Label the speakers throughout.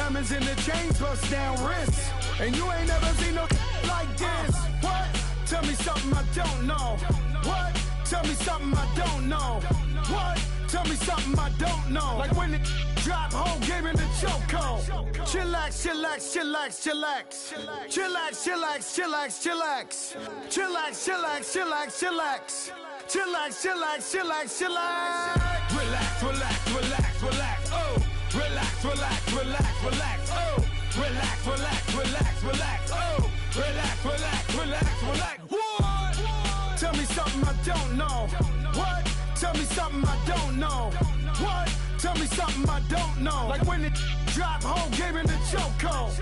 Speaker 1: diamonds in the chains, bust down wrists. And you ain't never seen no like this. What? Tell me something I don't know. What? Tell me something I don't know. What? Tell me something I don't know. Like when it drop, whole game in the chokehold. Chillax, chillax, chillax, chillax. Chillax, chillax, chillax, chillax. Chillax, chillax, chillax, chillax. Chillax, chillax, chillax, chillax. Relax, relax, relax, relax. Oh, relax, relax, relax, relax. Oh, relax, relax, relax, relax. Oh, relax, relax, relax, relax. What? Tell me something I don't know. What? Tell me something I don't know. What? Tell me something I don't know. Like when it drop, whole game in the chokehold.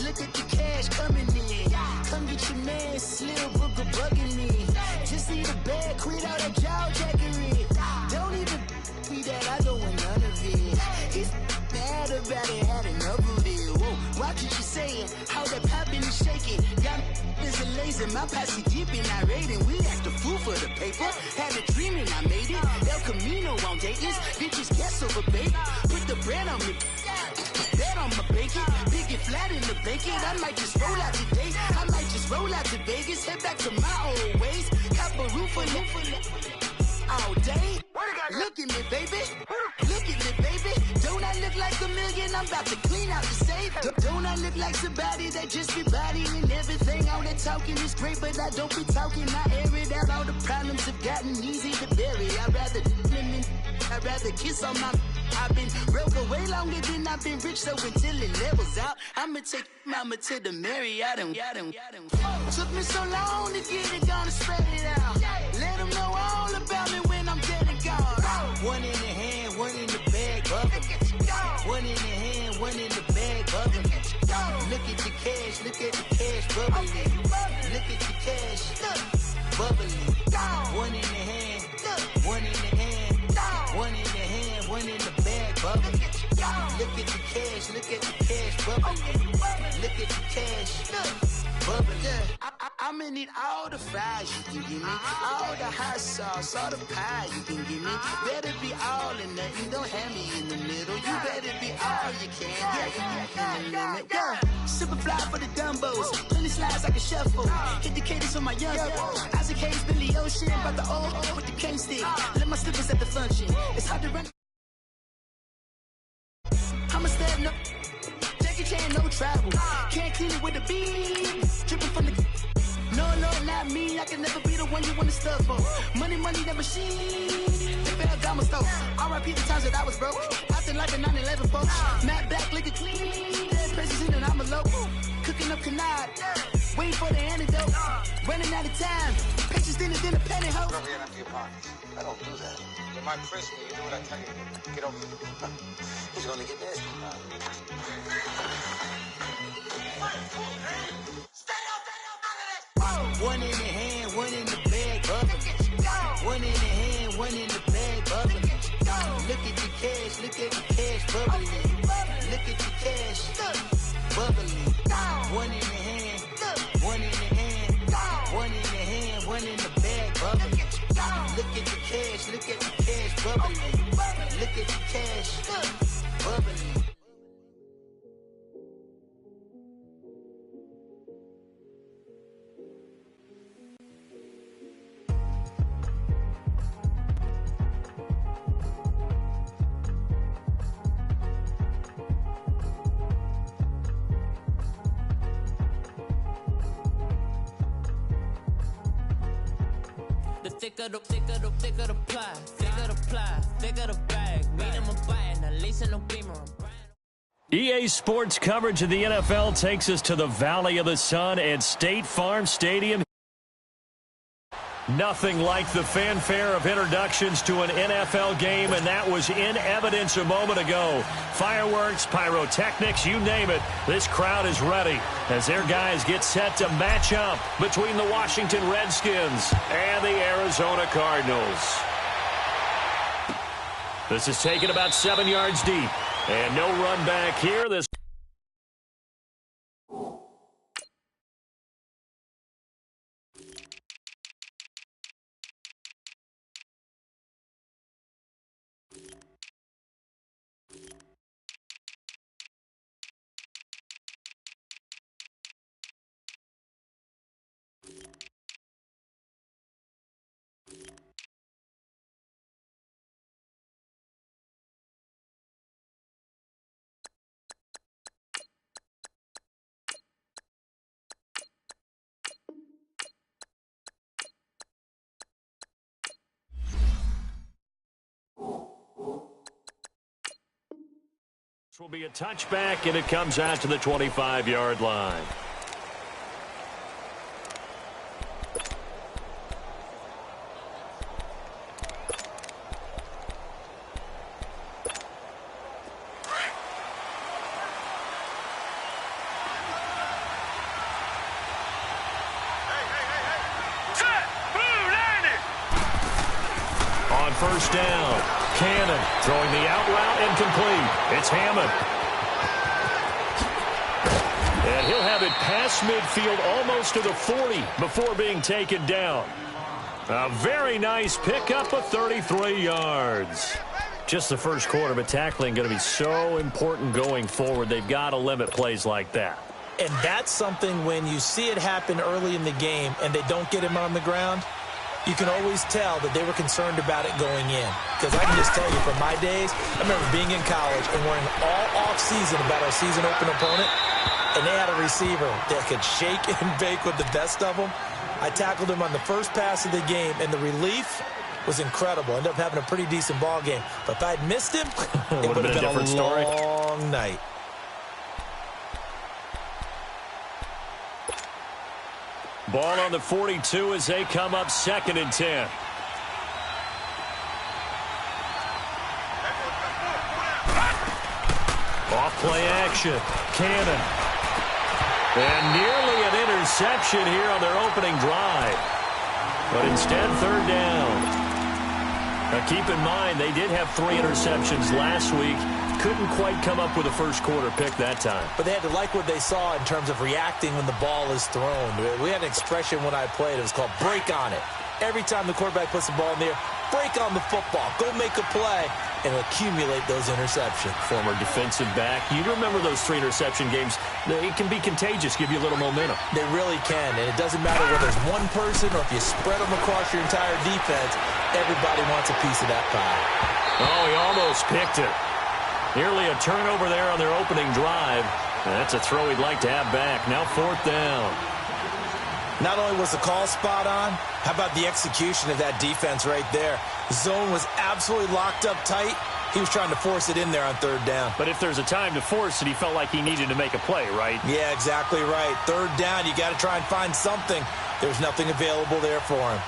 Speaker 2: Look at the cash coming in. Come get your man, Slim Booker bugging me. Just need a bag, quit all that jaw jackery. Don't even be that, I don't want none of it. He's mad about it, had enough of it. Whoa, watch what you saying, how that poppin' and shaking. Got is a laser, my posse deep and I raiding. We act a fool for the paper. Had a dream and I made it. El Camino on Dayton's, bitches guess over bait. Put the bread on me. Bet on my bacon, big and flat in the bacon. I might just roll out today. I might just roll out to Vegas, head back to my old ways. Cop a roof for all day. Look at me, baby. Look at me, baby. Don't I look like a million? I'm about to clean out the safe. Don't I look like somebody that just be bodying everything? All that talking is great, but I don't be talking. I air it out. All the problems have gotten easy to bury. I'd rather kiss on my. I've been broke way longer than I've been rich, so until it levels out, I'ma take mama to the Marriott and took me so long to get it, gonna spread it out. Let them know all about me when I'm dead and gone. One in the hand, one in the bag, bubbling. One in the hand, one in the bag, bubbling. Look at the cash, look at the cash, bubbling. Look at the cash, bubbling. One in the hand, one in the hand, one in the hand, one in the bag, bubbling. Look at the cash, look at the cash, bubbling. Look at the cash, bubbling. I'ma need all the fries you can give me, all the hot sauce, all the pie you can give me. Better be all or nothing, don't have me in the middle. You better be all you can, yeah. Super fly for the Dumbos, plenty slides like a shuffle. Hit the cadence on my young Isaac Hayes, Billy Ocean, about the old with the cane stick. Let my slippers at the function. It's hard to run. I'ma stand up. Jackie Chan, no travel. Can't clean it with the beat. Dripping from the. No, not me. I can never be the one you want to stuff for. Money, that machine. They fell down my stove. R.I.P. the times that I was broke. Acting like a 9/11 folks. Matte black, liquor clean. Dead president and I'm a local. Cooking up canard. Waiting for the antidote. Running out of time. Patience than a pantyhose.
Speaker 3: Over here and empty your pockets. I don't do that. You might press me. You do what I tell you to do. Get over here. He's gonna get nasty.
Speaker 2: One in the hand, one in the bag, bubbling. One in the hand, one in the bag, bubbling. Look at the cash, look at the cash, bubbling. Look at the cash, bubbling. One in the hand, one in the hand, one in the hand, one in the bag, bubbling. Look at the cash, look at the cash, bubbling. Look at the cash, bubbling.
Speaker 4: thicker the pie, thicker the pie, thicker the bag. Meet them a bite, at least in no beamer.
Speaker 5: EA Sports coverage of the NFL takes us to the Valley of the Sun at State Farm Stadium. Nothing like the fanfare of introductions to an NFL game, and that was in evidence a moment ago. Fireworks, pyrotechnics, you name it. This crowd is ready as their guys get set to match up between the Washington Redskins and the Arizona Cardinals. This is taken about 7 yards deep, and no run back here. This will be a touchback, and it comes out to the 25-yard line. On first down, Cannon throwing the out route incomplete. It's Hammond. And he'll have it past midfield almost to the 40 before being taken down. A very nice pickup of 33 yards. Just the first quarter, but tackling going to be so important going forward. They've got to limit plays like that.
Speaker 6: And that's something when you see it happen early in the game and they don't get him on the ground, you can always tell that they were concerned about it going in. Because I can just tell you from my days, I remember being in college and worrying all off-season about our season open opponent, and they had a receiver that could shake and bake with the best of them. I tackled him on the first pass of the game, and the relief was incredible. Ended up having a pretty decent ball game. But if I'd missed him, it would have been a long night.
Speaker 5: Ball on the 42 as they come up 2nd and 10. Off play action. Cannon. And nearly an interception here on their opening drive. But instead, 3rd down. Now keep in mind, they did have 3 interceptions last week. Couldn't quite come up with a first quarter pick that time. But
Speaker 6: they had to like what they saw in terms of reacting when the ball is thrown. We had an expression when I played. It was called break on it. Every time the quarterback puts the ball in there, break on the football. Go make a play and accumulate those interceptions.
Speaker 5: Former defensive back. You remember those 3 interception games. It can be contagious, give you a little momentum.
Speaker 6: They really can, and it doesn't matter whether it's one person or if you spread them across your entire defense. Everybody wants a piece of that pie.
Speaker 5: Oh, he almost picked it. Nearly a turnover there on their opening drive. That's a throw he'd like to have back. Now 4th down.
Speaker 6: Not only was the call spot on, how about the execution of that defense right there? The zone was absolutely locked up tight. He was trying to force it in there on 3rd down.
Speaker 5: But if there's a time to force it, he felt like he needed to make a play, right?
Speaker 6: Yeah, exactly right. 3rd down, you got to try and find something. There's nothing available there for him.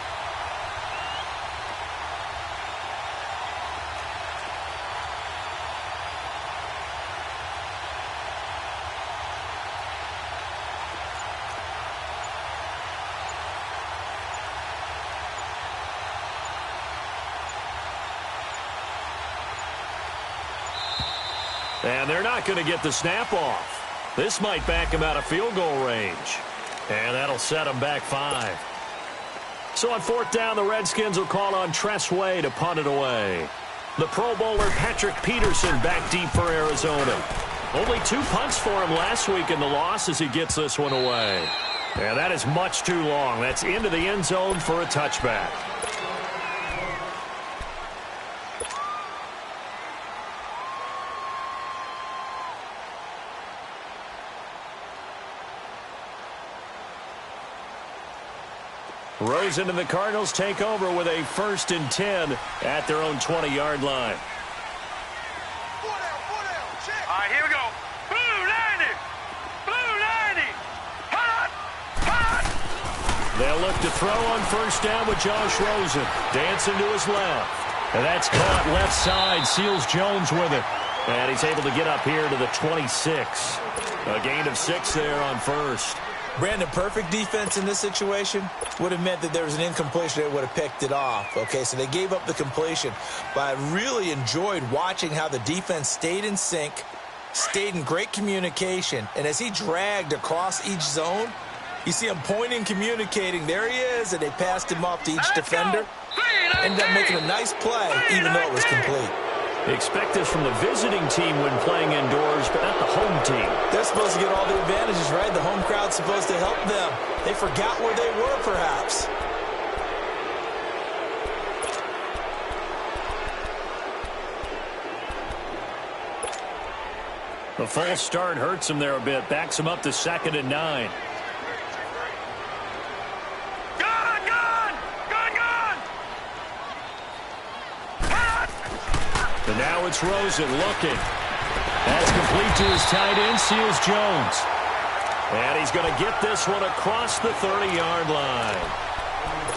Speaker 5: And they're not going to get the snap off. This might back him out of field goal range. And that'll set him back 5. So on 4th down, the Redskins will call on Tress Way to punt it away. The Pro Bowler Patrick Peterson back deep for Arizona. Only 2 punts for him last week in the loss as he gets this one away. And that is much too long. That's into the end zone for a touchback. Rosen and the Cardinals take over with a 1st and 10 at their own 20-yard line.
Speaker 7: All right, here we go. Blue 90. Blue 90. Hot. Hot.
Speaker 5: They'll look to throw on 1st down with Josh Rosen. Dancing to his left. And that's caught left side. Seals Jones with it. And he's able to get up here to the 26. A gain of 6 there on 1st.
Speaker 6: Brandon, perfect defense in this situation would have meant that there was an incompletion. They would have picked it off. Okay, so they gave up the completion. But I really enjoyed watching how the defense stayed in sync, stayed in great communication. And as he dragged across each zone, you see him pointing, communicating. There he is, and they passed him off to each defender. Ended up making a nice play, even though it was complete.
Speaker 5: Expect this from the visiting team when playing indoors, but not the home team.
Speaker 6: They're supposed to get all the advantages, right? The home crowd's supposed to help them. They forgot where they were, perhaps.
Speaker 5: The false start hurts him there a bit. Backs him up to 2nd and 9. And now it's Rosen looking. That's complete to his tight end, Seals Jones. And he's going to get this one across the 30-yard line.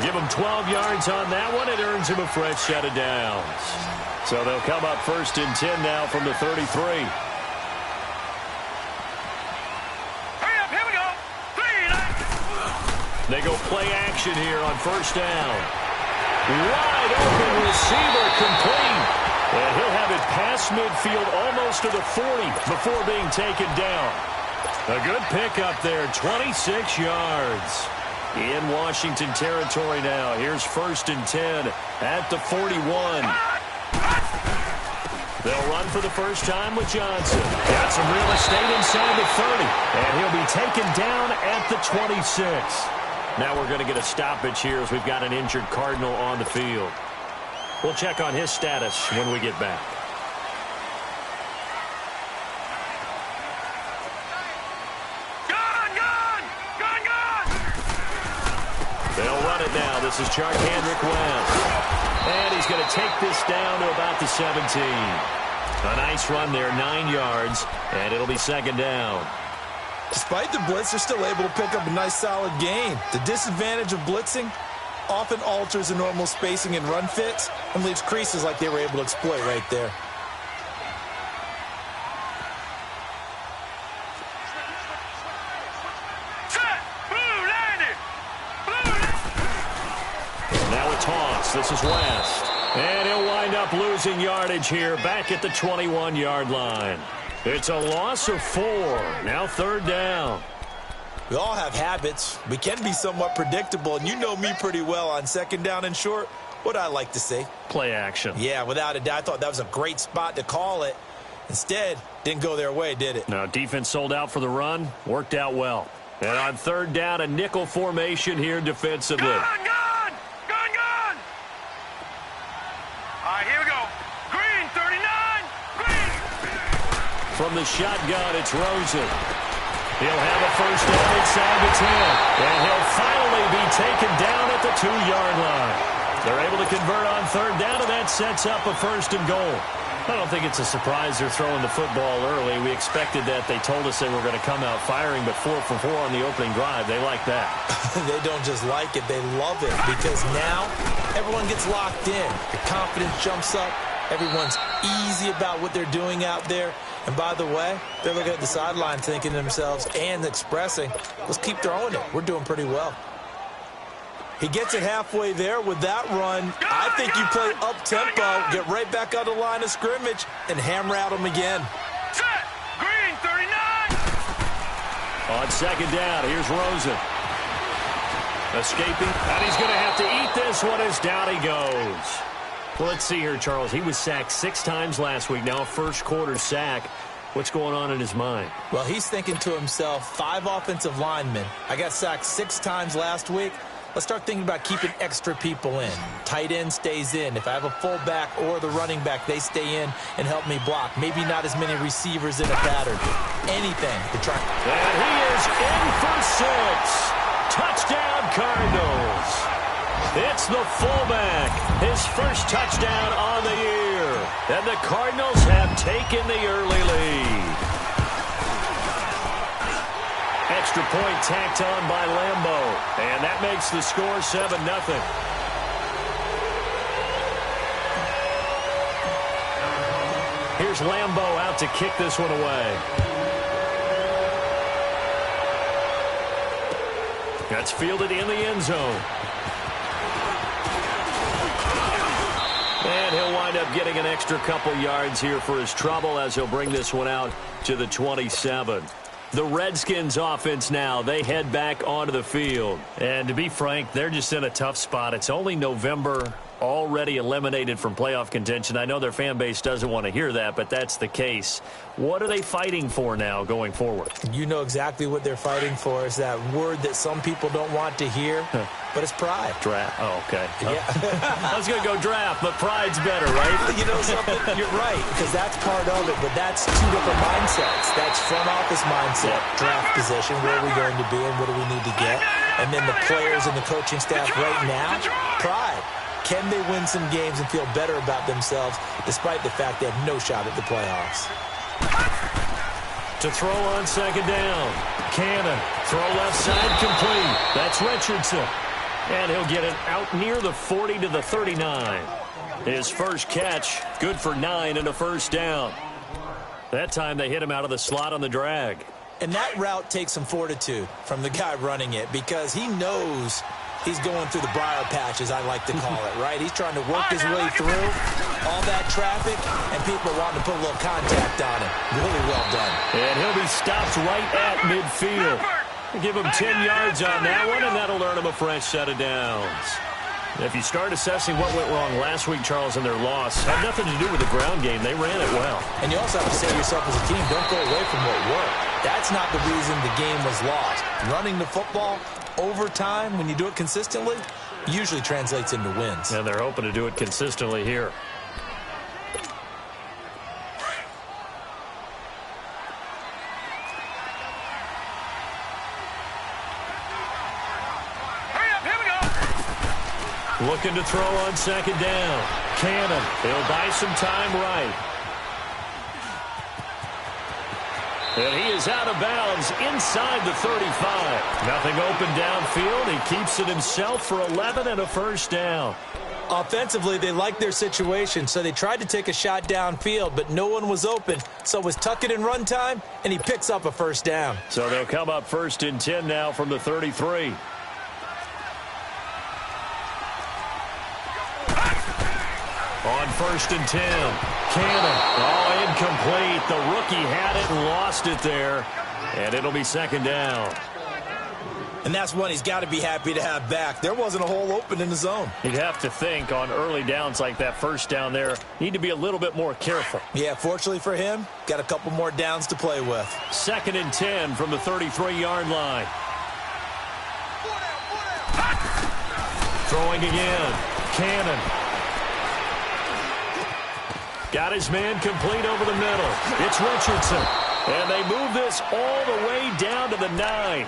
Speaker 5: Give him 12 yards on that one. It earns him a fresh set of downs. So they'll come up 1st and 10 now from the 33.
Speaker 7: Hurry up, here we go. 3.
Speaker 5: They go play action here on 1st down. Wide open receiver complete. And he'll have it past midfield almost to the 40 before being taken down. A good pickup there, 26 yards. In Washington territory now. Here's 1st and 10 at the 41. They'll run for the first time with Johnson. Got some real estate inside the 30. And he'll be taken down at the 26. Now we're going to get a stoppage here as we've got an injured Cardinal on the field. We'll check on his status when we get back. They'll run it now. This is Charkandrick West. And he's going to take this down to about the 17. A nice run there, 9 yards, and it'll be 2nd down.
Speaker 6: Despite the blitz, they're still able to pick up a nice, solid gain. The disadvantage of blitzing often alters the normal spacing and run fits and leaves creases like they were able to exploit right there.
Speaker 5: Now a toss. This is West. And he'll wind up losing yardage here back at the 21-yard line. It's a loss of 4. Now 3rd down.
Speaker 6: We all have habits. We can be somewhat predictable, and you know me pretty well on 2nd down and short. What I like to say?
Speaker 5: Play action.
Speaker 6: Yeah, without a doubt. I thought that was a great spot to call it. Instead, didn't go their way, did it?
Speaker 5: No, defense sold out for the run. Worked out well. And on 3rd down, a nickel formation here defensively.
Speaker 7: Gun! All right, here we go. Green, 39. Green.
Speaker 5: From the shotgun, it's Rosen. He'll have a first down inside the 10. And he'll finally be taken down at the 2-yard line. They're able to convert on 3rd down, and that sets up a 1st and goal. I don't think it's a surprise they're throwing the football early. We expected that. They told us they were going to come out firing, but 4 for 4 on the opening drive. They like that.
Speaker 6: They don't just like it, they love it, because now everyone gets locked in. The confidence jumps up. Everyone's easy about what they're doing out there. And by the way, they're looking at the sideline thinking to themselves and expressing, let's keep throwing it. We're doing pretty well. He gets it halfway there with that run. I think you play up-tempo, get right back on the line of scrimmage, and hammer at him again.
Speaker 7: Set. Green, 39.
Speaker 5: On 2nd down, here's Rosen. Escaping, and he's going to have to eat this one as down he goes. Well, let's see here, Charles. He was sacked 6 times last week. Now a first-quarter sack. What's going on in his mind?
Speaker 6: Well, he's thinking to himself, 5 offensive linemen. I got sacked 6 times last week. Let's start thinking about keeping extra people in. Tight end stays in. If I have a fullback or the running back, they stay in and help me block. Maybe not as many receivers in a pattern. Anything to try.
Speaker 5: And he is in for 6. Touchdown, Cardinals. It's the fullback. His first touchdown on the year. And the Cardinals have taken the early lead. Extra point tacked on by Lambo. And that makes the score 7-0. Here's Lambo out to kick this one away. That's fielded in the end zone. And he'll wind up getting an extra couple yards here for his trouble as he'll bring this one out to the 27. The Redskins offense now, they head back onto the field. And to be frank, they're just in a tough spot. It's only November, already eliminated from playoff contention. I know their fan base doesn't want to hear that, but that's the case. What are they fighting for now going forward?
Speaker 6: You know exactly what they're fighting for. Is that word that some people don't want to hear, but it's pride.
Speaker 5: Draft. Oh, okay.
Speaker 6: Yeah.
Speaker 5: I was going to go draft, but pride's better, right?
Speaker 6: You know something? You're right, because that's part of it, but that's two different mindsets. That's front office mindset, draft position, where are we going to be and what do we need to get? And then the players and the coaching staff right now, pride. Can they win some games and feel better about themselves despite the fact they have no shot at the playoffs?
Speaker 5: To throw on second down. Cannon. Throw left side complete. That's Richardson. And he'll get it out near the 40 to the 39. His first catch, good for 9 and a first down. That time they hit him out of the slot on the drag.
Speaker 6: And that route takes some fortitude from the guy running it because he knows he's going through the briar patch, as I like to call it, right? He's trying to work his way through all that traffic, and people are wanting to put a little contact on him. Really well done.
Speaker 5: And he'll be stopped right at midfield. Give him 10 yards on that one, and that'll earn him a fresh set of downs. If you start assessing what went wrong last week, Charles, in their loss, had nothing to do with the ground game. They ran it well.
Speaker 6: And you also have to say to yourself as a team, don't go away from what worked. That's not the reason the game was lost. Running the football over time, when you do it consistently, usually translates into wins.
Speaker 5: And they're hoping to do it consistently here. Looking to throw on second down. Cannon. He'll buy some time right. And he is out of bounds inside the 35. Nothing open downfield. He keeps it himself for 11 and a first down.
Speaker 6: Offensively, they liked their situation, so they tried to take a shot downfield, but no one was open. So it was tuck it in run time, and he picks up a first down.
Speaker 5: So they'll come up 1st and 10 now from the 33. On 1st and 10, Cannon. Oh, incomplete. The rookie had it and lost it there. And it'll be second down.
Speaker 6: And that's one he's got to be happy to have back. There wasn't a hole open in the zone.
Speaker 5: You'd have to think on early downs like that first down there, need to be a little bit more careful.
Speaker 6: Yeah, fortunately for him, got a couple more downs to play with.
Speaker 5: 2nd and 10 from the 33-yard line. Throwing again. Cannon. Got his man complete over the middle. It's Richardson. And they move this all the way down to the 9.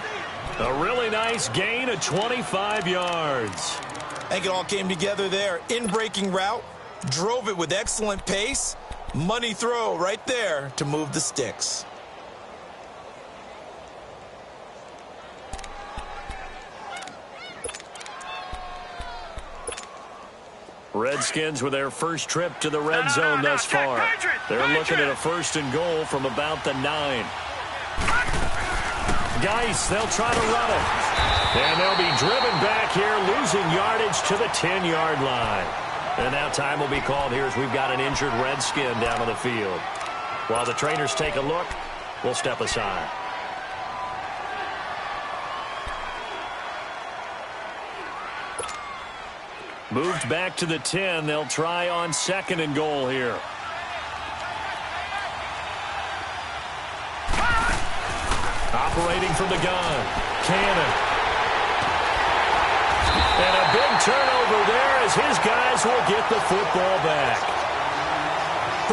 Speaker 5: A really nice gain of 25 yards.
Speaker 6: I think it all came together there. In-breaking route. Drove it with excellent pace. Money throw right there to move the sticks.
Speaker 5: Redskins with their first trip to the red zone thus far. They're looking at a 1st and goal from about the 9. Geis, they'll try to run it. And they'll be driven back here, losing yardage to the 10-yard line. And now time will be called here as we've got an injured Redskin down on the field. While the trainers take a look, we'll step aside. Moved back to the 10. They'll try on 2nd and goal here. Operating from the gun. Cannon. And a big turnover there as his guys will get the football back.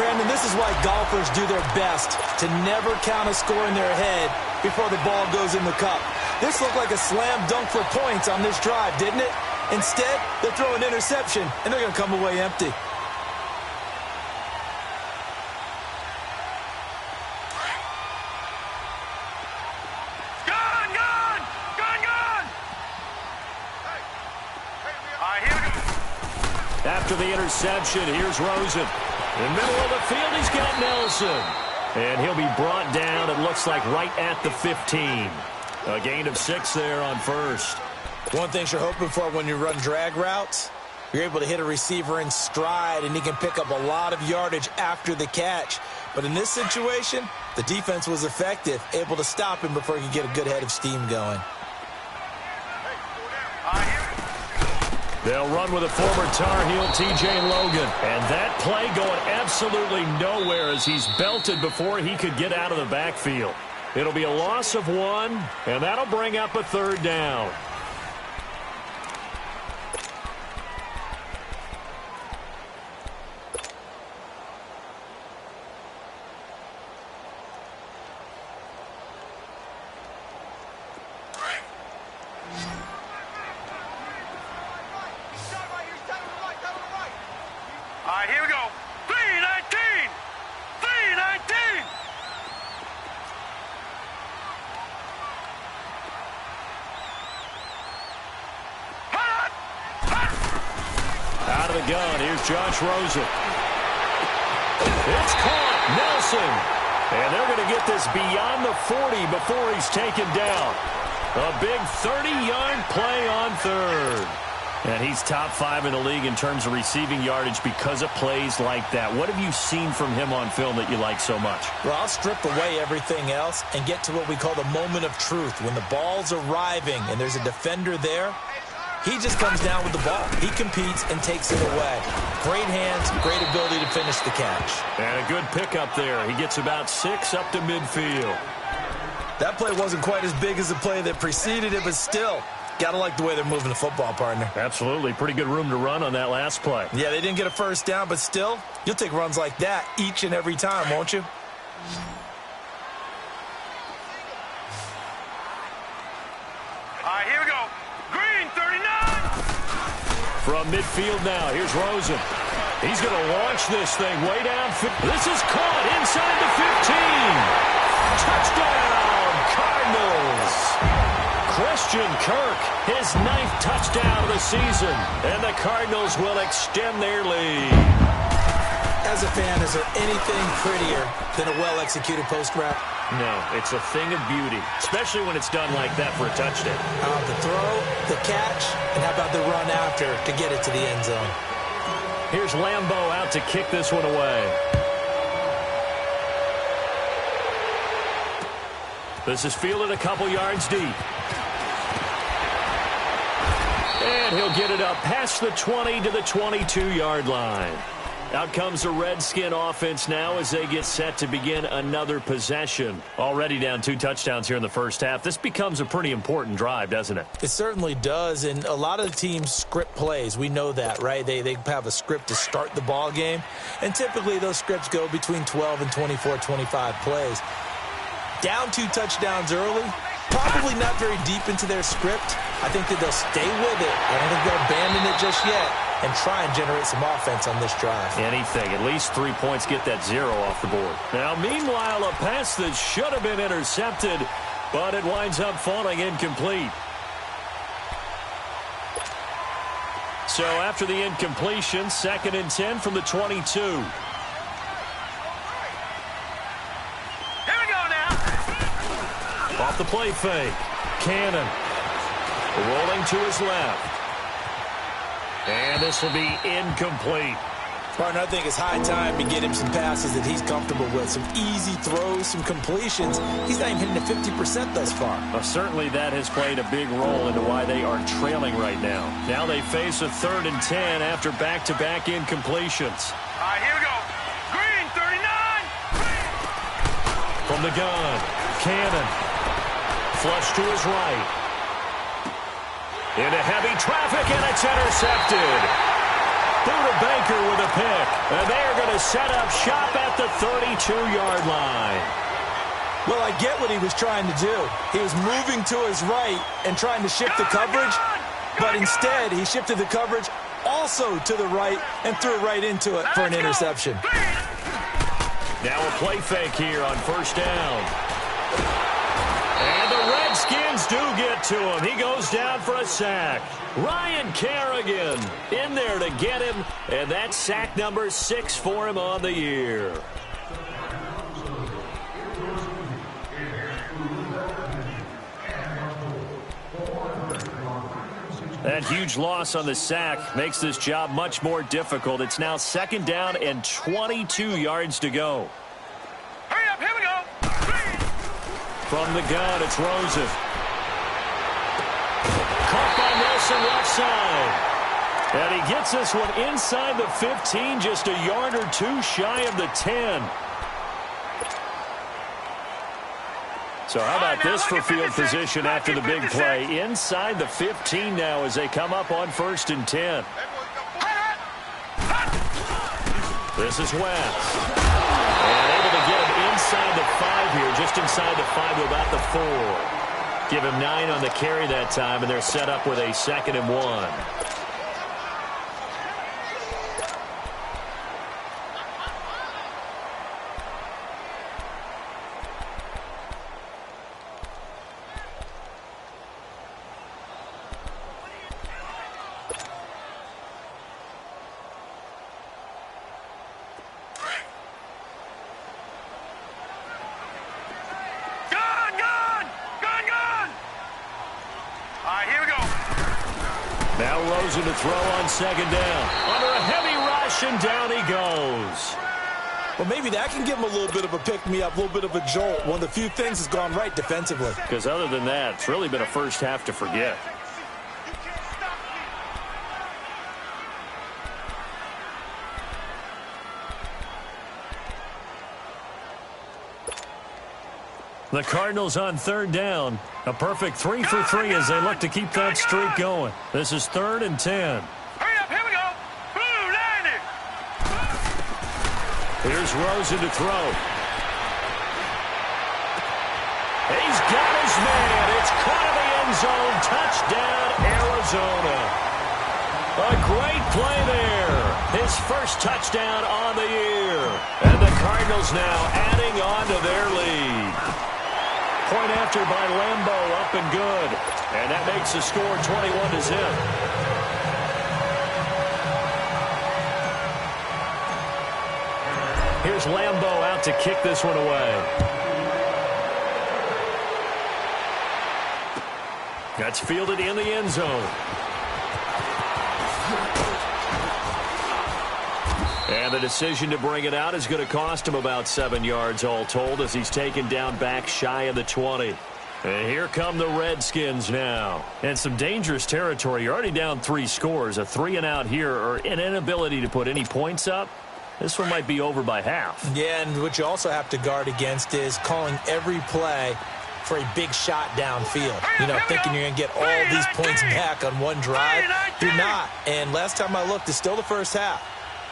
Speaker 6: Brandon, this is why golfers do their best to never count a score in their head before the ball goes in the cup. This looked like a slam dunk for points on this drive, didn't it? Instead, they throw an interception, and they're going to come away empty.
Speaker 5: After the interception, here's Rosen. In the middle of the field, he's got Nelson. And he'll be brought down, it looks like, right at the 15. A gain of 6 there on first.
Speaker 6: One thing you're hoping for when you run drag routes, you're able to hit a receiver in stride, and he can pick up a lot of yardage after the catch. But in this situation, the defense was effective, able to stop him before he could get a good head of steam going.
Speaker 5: They'll run with a former Tar Heel, T.J. Logan. And that play going absolutely nowhere as he's belted before he could get out of the backfield. It'll be a loss of 1, and that'll bring up a 3rd down.
Speaker 7: Here we go. 319! 319!
Speaker 5: Out of the gun, here's Josh Rosen. It's caught, Nelson. And they're going to get this beyond the 40 before he's taken down. A big 30-yard play on 3rd. And he's top 5 in the league in terms of receiving yardage because of plays like that. What have you seen from him on film that you like so much?
Speaker 6: Well, I'll strip away everything else and get to what we call the moment of truth. When the ball's arriving and there's a defender there, he just comes down with the ball. He competes and takes it away. Great hands, great ability to finish the catch.
Speaker 5: And a good pickup there. He gets about 6 up to midfield.
Speaker 6: That play wasn't quite as big as the play that preceded it, but still, gotta like the way they're moving the football, partner.
Speaker 5: Absolutely. Pretty good room to run on that last play.
Speaker 6: Yeah, they didn't get a first down, but still, you'll take runs like that each and every time, won't you?
Speaker 7: Here we go. Green, 39!
Speaker 5: From midfield now, here's Rosen. He's going to launch this thing way down. This is caught inside the 15. Touchdown, Cardinals. Christian Kirk, his 9th touchdown of the season. And the Cardinals will extend their lead.
Speaker 6: As a fan, is there anything prettier than a well-executed post route?
Speaker 5: No, it's a thing of beauty, especially when it's done like that for a touchdown.
Speaker 6: How about the throw, the catch, and how about the run after to get it to the end zone?
Speaker 5: Here's Lambeau out to kick this one away. This is fielded a couple yards deep. And he'll get it up past the 20 to the 22-yard line. Out comes the Redskin offense now as they get set to begin another possession. Already down 2 touchdowns here in the first half. This becomes a pretty important drive, doesn't it?
Speaker 6: It certainly does, and a lot of the teams script plays. We know that, right? They have a script to start the ball game, and typically those scripts go between 12 and 24, 25 plays. Down 2 touchdowns early, probably not very deep into their script. I think that they'll stay with it. I don't think they'll abandon it just yet and try and generate some offense on this drive.
Speaker 5: Anything. At least 3 points, get that 0 off the board. Now, meanwhile, a pass that should have been intercepted, but it winds up falling incomplete. So after the incompletion, 2nd and 10 from the 22. Off the play fake. Cannon rolling to his left. And this will be incomplete.
Speaker 6: Partner, I think it's high time to get him some passes that he's comfortable with. Some easy throws, some completions. He's not even hitting at 50% thus far.
Speaker 5: Well, certainly that has played a big role into why they are trailing right now. Now they face a 3rd and 10 after back-to-back incompletions.
Speaker 7: Here we go. Green, 39!
Speaker 5: From the gun, Cannon. Flush to his right. Into heavy traffic, and it's intercepted. Buda Baker with a pick. And they are going to set up shop at the 32-yard line.
Speaker 6: Well, I get what he was trying to do. He was moving to his right and trying to shift the coverage. but instead he shifted the coverage also to the right and threw it right into it for an interception.
Speaker 5: Now a play fake here on first down. And the Redskins do get to him. He goes down for a sack. Ryan Kerrigan in there to get him, and that's sack number 6 for him on the year. That huge loss on the sack makes this job much more difficult. It's now 2nd down and 22 yards to go.
Speaker 7: Hurry up, here we go.
Speaker 5: From the gun, it's Rosen. Caught by Nelson left side. And he gets this one inside the 15, just a yard or two shy of the 10. So how about this for field position after the big play? Inside the 15 now as they come up on 1st and 10. This is West. And able to get him inside the 5 here, just inside the 5 to about the 4. Give him 9 on the carry that time, and they're set up with a 2nd and 1. Now Rosen to throw on 2nd down. Under a heavy rush, and down he goes.
Speaker 6: Well, maybe that can give him a little bit of a pick-me-up, a little bit of a jolt. One of the few things has gone right defensively.
Speaker 5: Because other than that, it's really been a first half to forget. The Cardinals on 3rd down. A perfect 3 for 3 as they look to keep that streak going. This is 3rd and 10.
Speaker 7: Hurry up, here we go. Blue 90.
Speaker 5: Here's Rosen to throw. He's got his man. It's caught in the end zone. Touchdown, Arizona. A great play there. His first touchdown on the year. And the Cardinals now adding on to their lead. Point after by Lambeau, up and good. And that makes the score 21-0. Here's Lambeau out to kick this one away. That's fielded in the end zone. And the decision to bring it out is going to cost him about 7 yards all told as he's taken down back shy of the 20. And here come the Redskins now. And some dangerous territory. You're already down 3 scores. A 3-and-out here or an inability to put any points up. This one might be over by half.
Speaker 6: Yeah, and what you also have to guard against is calling every play for a big shot downfield. You know, thinking you're going to get all these points back on one drive. You're not. And last time I looked, it's still the first half.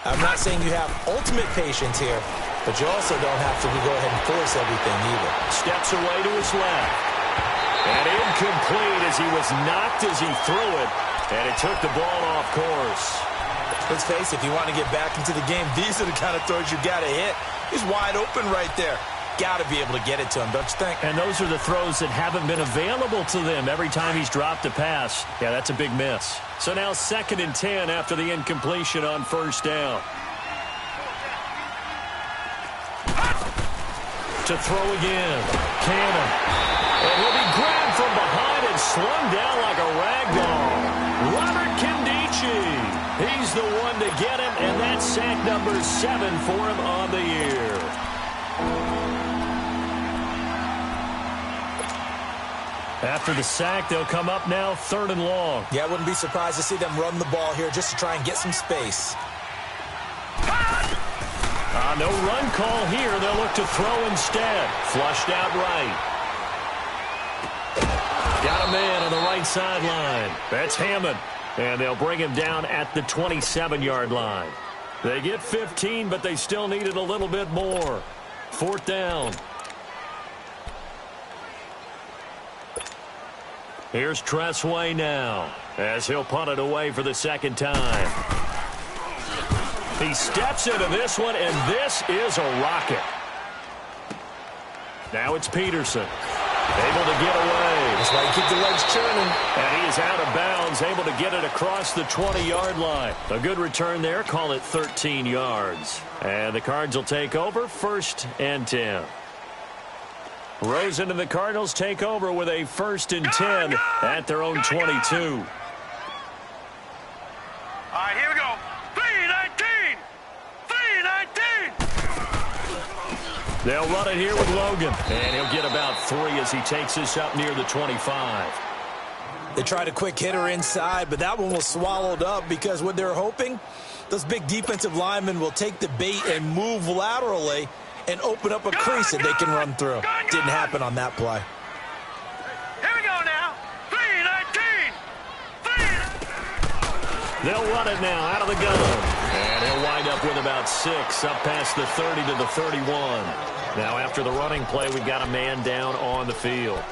Speaker 6: I'm not saying you have ultimate patience here, but you also don't have to go ahead and force everything either.
Speaker 5: Steps away to his left. And incomplete as he was knocked as he threw it. And it took the ball off course.
Speaker 6: Let's face it, if you want to get back into the game, these are the kind of throws you got to hit. He's wide open right there. Got to be able to get it to him, don't you think?
Speaker 5: And those are the throws that haven't been available to them every time he's dropped a pass. Yeah, that's a big miss. So now 2nd and 10 after the incompletion on 1st down. To throw again. Cannon. And he'll be grabbed from behind and slung down like a rag doll. Robert Nkemdiche. He's the one to get him, and that's sack number 7 for him on the year. After the sack, they'll come up now 3rd and long.
Speaker 6: Yeah, I wouldn't be surprised to see them run the ball here just to try and get some space.
Speaker 5: No run call here. They'll look to throw instead. Flushed out right. Got a man on the right sideline. That's Hammond. And they'll bring him down at the 27-yard line. They get 15, but they still needed a little bit more. 4th down. Here's Tressway now. as he'll punt it away for the second time. He steps into this one, and this is a rocket. Now it's Peterson, able to get away.
Speaker 6: That's why you keep the legs churning.
Speaker 5: And he is out of bounds, able to get it across the 20-yard line. A good return there, call it 13 yards. And the Cards will take over, 1st and 10. Rosen and the Cardinals take over with a 1st and 10 at their own 22.
Speaker 7: All right, here we go. 3-19. 3-19.
Speaker 5: They'll run it here with Logan. And he'll get about 3 as he takes this up near the 25.
Speaker 6: They tried a quick hitter inside, but that one was swallowed up because what they're hoping, those big defensive linemen will take the bait and move laterally and open up a crease that they can run through. Didn't happen on that play.
Speaker 7: Here we go now. 3-19.
Speaker 5: They'll run it now out of the gun. And he'll wind up with about 6 up past the 30 to the 31. Now after the running play, we've got a man down on the field.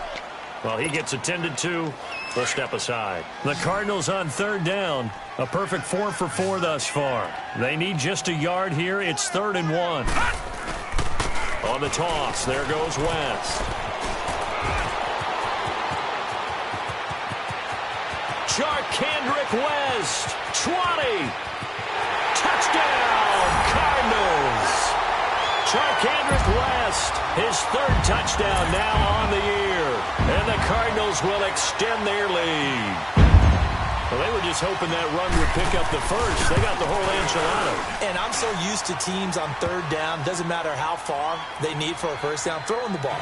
Speaker 5: Well, he gets attended to. They'll step aside. The Cardinals on 3rd down. A perfect 4 for 4 thus far. They need just a yard here. It's 3rd and 1. On the toss, there goes West. Charcandrick West, 20. Touchdown, Cardinals. Charcandrick West, his 3rd touchdown now on the year. And the Cardinals will extend their lead. Well, they were just hoping that run would pick up the first. They got the whole enchilada.
Speaker 6: And I'm so used to teams on 3rd down, doesn't matter how far they need for a first down, throwing the ball.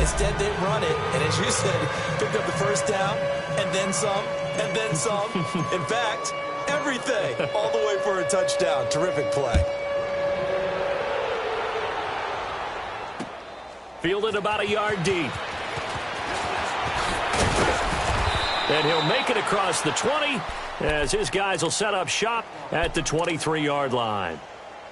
Speaker 6: Instead, they run it, and as you said, pick up the first down, and then some, and then some. In fact, everything, all the way for a touchdown. Terrific play.
Speaker 5: Fielded about a yard deep. And he'll make it across the 20 as his guys will set up shop at the 23-yard line.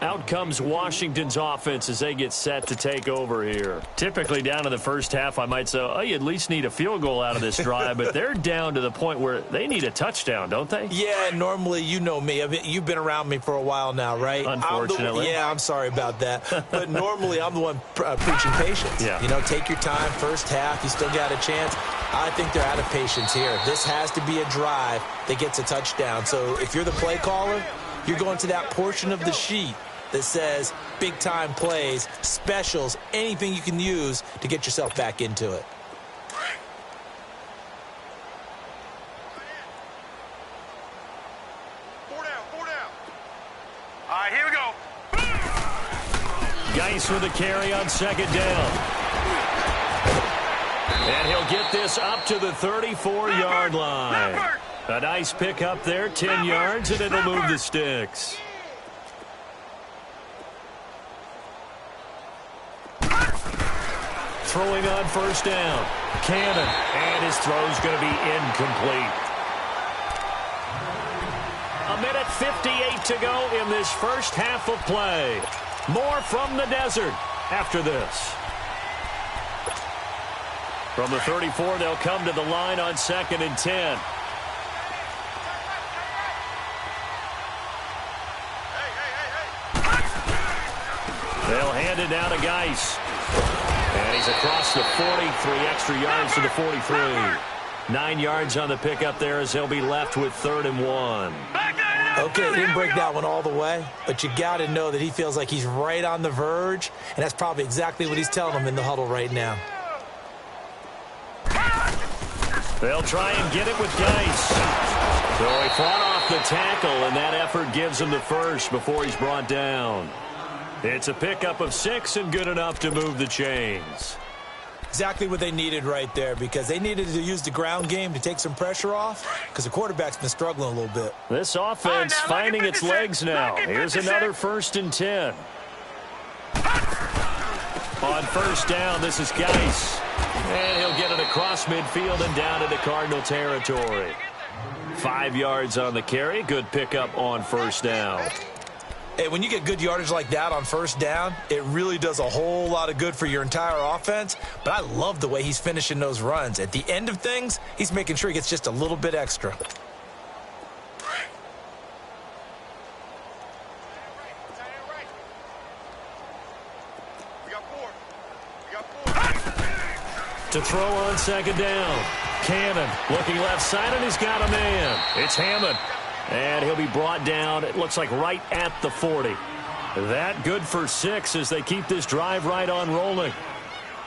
Speaker 5: Out comes Washington's offense as they get set to take over here. Typically down in the first half, I might say, oh, you at least need a field goal out of this drive, but they're down to the point where they need a touchdown, don't they?
Speaker 6: Yeah, normally, you know me. You've been around me for a while now, right?
Speaker 5: Unfortunately.
Speaker 6: I'm sorry about that. But normally, I'm the one preaching patience.
Speaker 5: Yeah.
Speaker 6: You know, take your time, first half, you still got a chance. I think they're out of patience here. This has to be a drive that gets a touchdown. So if you're the play caller, you're going to that portion of the sheet that says big-time plays, specials, anything you can use to get yourself back into it.
Speaker 7: Four down. All right, here we go.
Speaker 5: Geis with a carry on 2nd down. And he'll get this up to the 34-yard line. A nice pick up there, 10 yards, and it'll move the sticks. Throwing on 1st down. Cannon. And his throw's going to be incomplete. 1:58 to go in this first half of play. More from the desert after this. From the 34, they'll come to the line on 2nd and 10. They'll hand it down to Geis. And he's across the 40, 3 extra yards to the 43. 9 yards on the pickup there as they'll be left with 3rd and 1.
Speaker 6: Okay, didn't break that one all the way, but you got to know that he feels like he's right on the verge, and that's probably exactly what he's telling them in the huddle right now.
Speaker 5: They'll try and get it with Geis. So he fought off the tackle, and that effort gives him the first before he's brought down. It's a pickup of 6 and good enough to move the chains.
Speaker 6: Exactly what they needed right there, because they needed to use the ground game to take some pressure off, because the quarterback's been struggling a little bit.
Speaker 5: This offense finding its legs now. Here's another 1st and 10. On 1st down, this is Geis. And he'll get it across midfield and down into Cardinal territory. 5 yards on the carry. Good pickup on 1st down.
Speaker 6: Hey, when you get good yardage like that on 1st down, it really does a whole lot of good for your entire offense. But I love the way he's finishing those runs. At the end of things, he's making sure he gets just a little bit extra.
Speaker 5: To throw on second down. Cannon looking left side, and he's got a man. It's Hammond. And he'll be brought down, it looks like right at the 40. That good for 6 as they keep this drive right on rolling.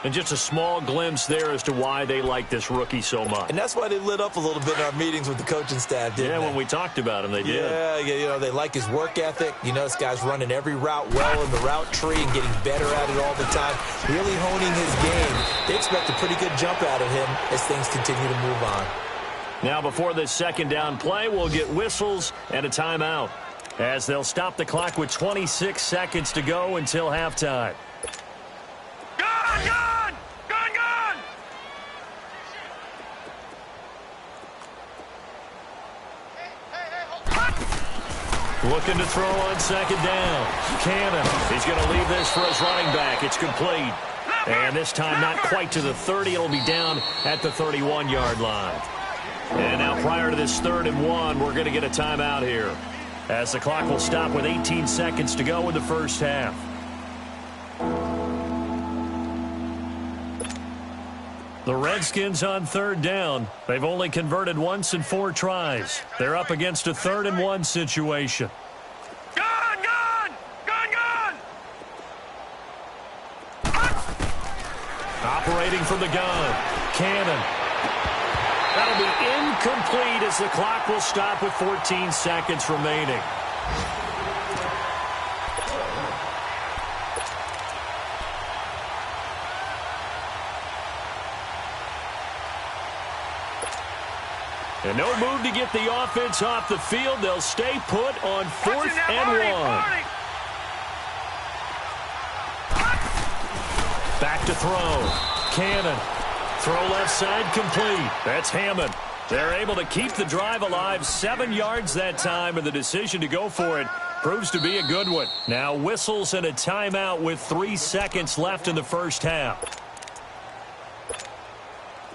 Speaker 5: And just a small glimpse there as to why they like this rookie so much.
Speaker 6: And that's why they lit up a little bit in our meetings with the coaching staff, didn't they?
Speaker 5: When we talked about him, they did.
Speaker 6: Yeah, you know, they like his work ethic. You know, this guy's running every route well in the route tree and getting better at it all the time, really honing his game. They expect a pretty good jump out of him as things continue to move on.
Speaker 5: Now, before this second down play, we'll get whistles and a timeout as they'll stop the clock with 26 seconds to go until halftime. Looking to throw on second down. Cannon. He's going to leave this for his running back. It's complete. And this time not quite to the 30. It'll be down at the 31-yard line. And now prior to this 3rd and 1, we're going to get a timeout here as the clock will stop with 18 seconds to go in the first half. The Redskins on 3rd down. They've only converted once in 4 tries. They're up against a 3rd and 1 situation.
Speaker 7: Gun!
Speaker 5: Operating from the gun. Cannon. That'll be incomplete as the clock will stop with 14 seconds remaining. And no move to get the offense off the field. They'll stay put on 4th and 1. Back to throw. Cannon. Throw left side complete. That's Hammond. They're able to keep the drive alive. 7 yards that time, and the decision to go for it proves to be a good one. Now whistles and a timeout with 3 seconds left in the first half.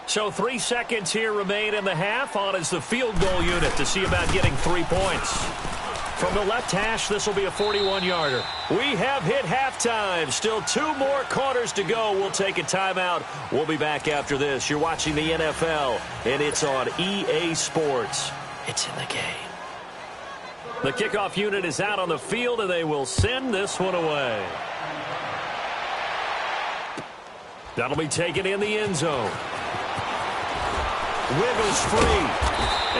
Speaker 5: So 3 seconds here remain in the half. On is the field goal unit to see about getting 3 points. From the left hash, this will be a 41-yarder. We have hit halftime. Still 2 more quarters to go. We'll take a timeout. We'll be back after this. You're watching the NFL, and it's on EA Sports. It's in the game. The kickoff unit is out on the field, and they will send this one away. That'll be taken in the end zone. Wiggles free.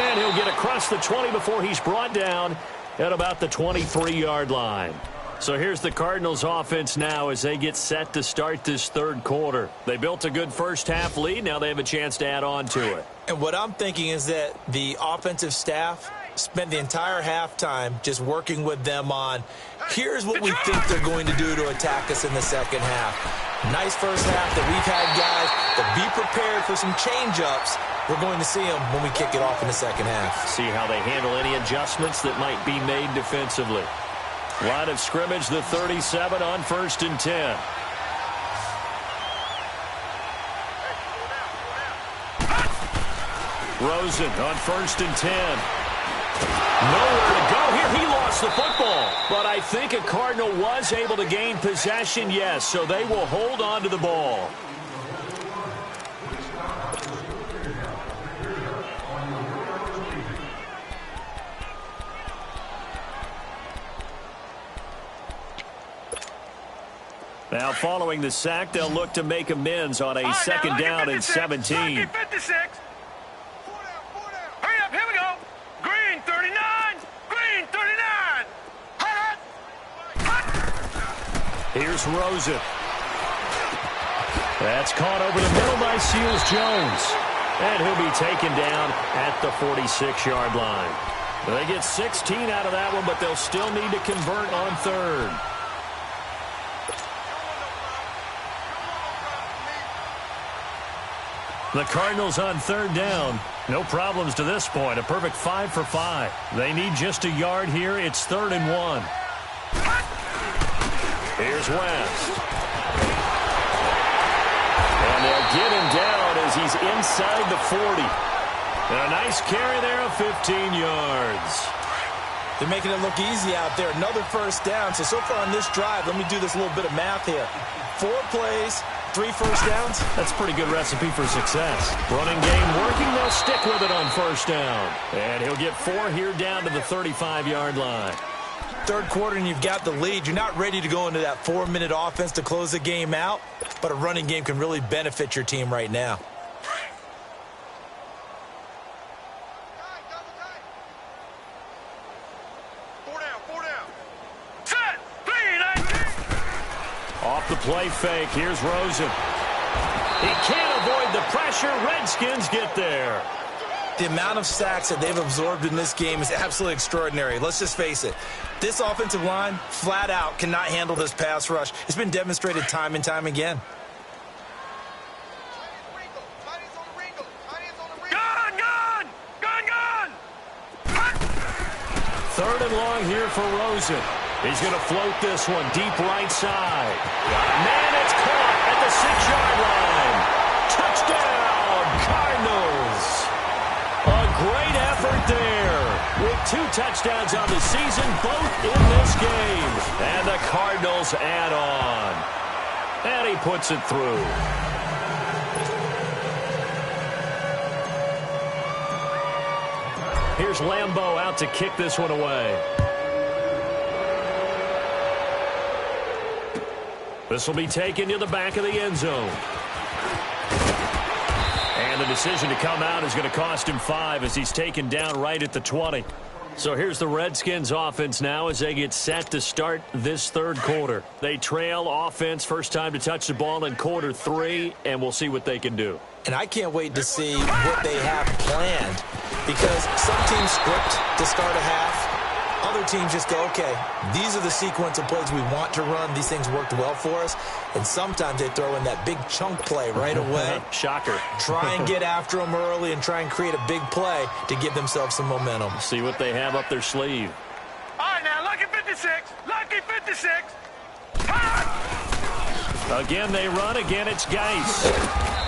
Speaker 5: And he'll get across the 20 before he's brought down at about the 23-yard line. So here's the Cardinals offense now as they get set to start this 3rd quarter. They built a good first half lead. Now they have a chance to add on to it.
Speaker 6: And what I'm thinking is that the offensive staff spent the entire halftime just working with them on, here's what we think they're going to do to attack us in the second half. Nice first half that we've had guys that be prepared for some change-ups. We're going to see them when we kick it off in the second half.
Speaker 5: See how they handle any adjustments that might be made defensively. Line of scrimmage, the 37 on 1st and 10. Rosen on 1st and 10. Nowhere to go here. He lost the football. But I think a Cardinal was able to gain possession, yes, so they will hold on to the ball. Now, following the sack, they'll look to make amends on a second down and 17.
Speaker 7: 56. Hurry up, here we go. Green 39. Green 39.
Speaker 5: Here's Rosen. That's caught over the middle by Seals-Jones. And he'll be taken down at the 46-yard line. They get 16 out of that one, but they'll still need to convert on 3rd. The Cardinals on 3rd down. No problems to this point. A perfect 5 for 5. They need just a yard here. It's 3rd and 1. Here's West. And they'll get him down as he's inside the 40. And a nice carry there of 15 yards.
Speaker 6: They're making it look easy out there. Another first down. So far on this drive, let me do this little bit of math here. 4 plays, 3 first downs.
Speaker 5: That's a pretty good recipe for success. Running game working. They'll stick with it on first down. And he'll get 4 here down to the 35-yard line.
Speaker 6: Third quarter and you've got the lead. You're not ready to go into that 4-minute offense to close the game out, but a running game can really benefit your team right now.
Speaker 5: Off the play fake, here's Rosen. He can't avoid the pressure. Redskins get there.
Speaker 6: The amount of sacks that they've absorbed in this game is absolutely extraordinary. Let's just face it. This offensive line, flat out, cannot handle this pass rush. It's been demonstrated time and time again.
Speaker 5: Third and long here for Rosen. He's going to float this one deep right side. Man, it's caught at the 6-yard line. Touchdown, Cardinals. A great effort there. With 2 touchdowns on the season, both in this game. And the Cardinals add on. And he puts it through. Here's Lambeau out to kick this one away. This will be taken to the back of the end zone. And the decision to come out is going to cost him 5 as he's taken down right at the 20. So here's the Redskins offense now as they get set to start this third quarter. They trail offense, first time to touch the ball in quarter 3, and we'll see what they can do.
Speaker 6: And I can't wait to see what they have planned, because some teams script to start a half. Other teams just go, okay, these are the sequence of plays we want to run. These things worked well for us. And sometimes they throw in that big chunk play right away.
Speaker 5: Shocker.
Speaker 6: Try and get after them early and try and create a big play to give themselves some momentum.
Speaker 5: See what they have up their sleeve.
Speaker 7: All right, now, lucky 56. Lucky 56.
Speaker 5: Again, they run. Again, it's Geis.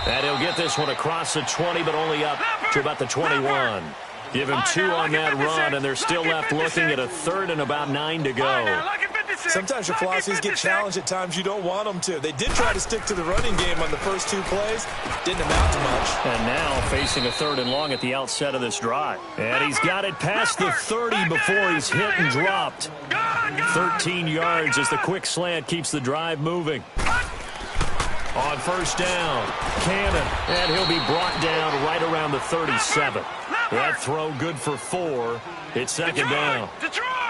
Speaker 5: And he'll get this one across the 20, but only up to about the 21. Give him 2 on that run, and they're still left looking at a third and about 9 to go.
Speaker 6: Sometimes your philosophies get challenged at times you don't want them to. They did try to stick to the running game on the first 2 plays. Didn't amount to much.
Speaker 5: And now facing a third and long at the outset of this drive. And he's got it past the 30 before he's hit and dropped. 13 yards as the quick slant keeps the drive moving. On first down, Cannon, and he'll be brought down right around the 37. That throw good for 4. It's second down.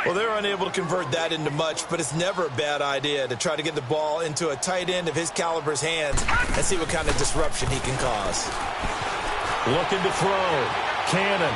Speaker 6: Well, they're unable to convert that into much, but it's never a bad idea to try to get the ball into a tight end of his caliber's hands and see what kind of disruption he can cause.
Speaker 5: Looking to throw, Cannon.